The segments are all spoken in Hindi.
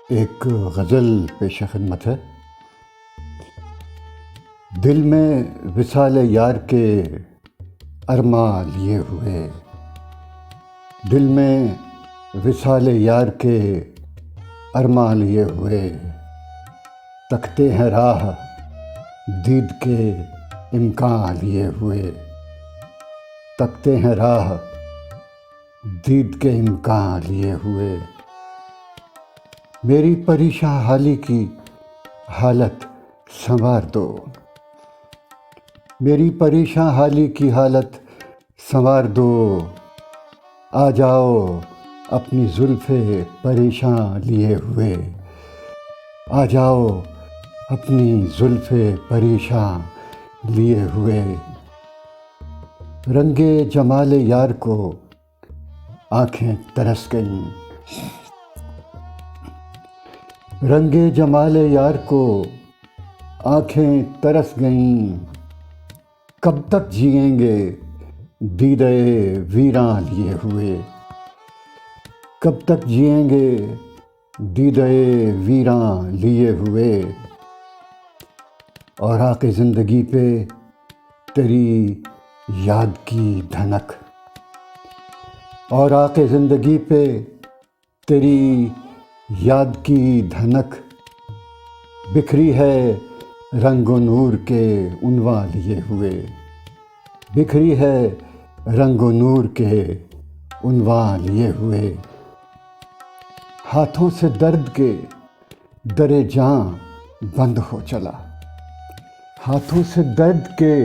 एक गज़ल पेश खिदमत है। दिल में विसाल यार के अरमा लिए हुए, दिल में विसाल यार के अरमा लिए हुए, तकते हैं राह दीद के इम्कान लिए हुए, तकते हैं राह दीद के इम्कान लिए हुए। मेरी परेशान हाली की हालत संवार दो, मेरी परेशान हाली की हालत संवार दो। आ जाओ अपनी जुल्फ़े परेशान लिए हुए, आ जाओ अपनी जुल्फ़े परेशान लिए हुए। रंगे जमाल यार को आँखें तरस गईं, रंगे जमाल यार को आँखें तरस गईं। कब तक जिएंगे दीदे वीरां लिए हुए, कब तक जिएंगे दीदे वीरां लिए हुए। और आके ज़िंदगी पे तेरी याद की धनक, और आके ज़िंदगी पे तेरी याद की धनक। बिखरी है रंगो नूर के उनवा लिए हुए, बिखरी है रंगो नूर के उनवा लिए हुए। हाथों से दर्द के दरे जां बंद हो चला, हाथों से दर्द के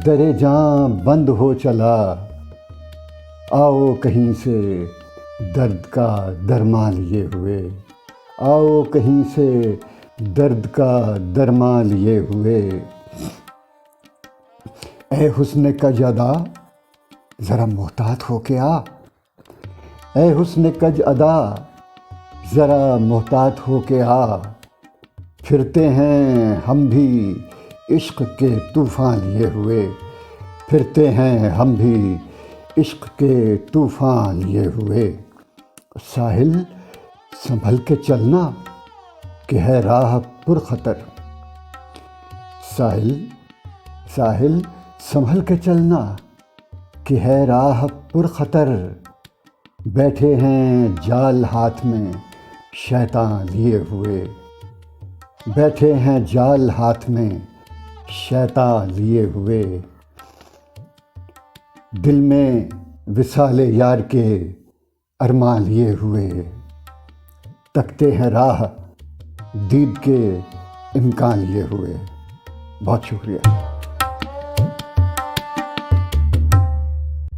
दरे जां बंद हो चला। आओ कहीं से दर्द का दरमा लिए हुए, आओ कहीं से दर्द का दरमा लिए हुए। ऐ हुस्न कज अदा ज़रा मोहतात हो के आ, ऐ हुस्न कज अदा ज़रा मोहतात हो के आ। फिरते हैं हम भी इश्क के तूफ़ान लिए हुए, फिरते हैं हम भी इश्क के तूफ़ान लिए हुए। साहिल संभल के चलना कि है राह पुरख़तर, साहिल साहिल संभल के चलना कि है राह पुरख़तर। बैठे हैं जाल हाथ में शैतान लिए हुए, बैठे हैं जाल हाथ में शैतान लिए हुए। दिल में विसाल यार के अरमा लिए हुए, तकते हैं राह दीद के इम्कान लिए हुए। बहुत शुक्रिया।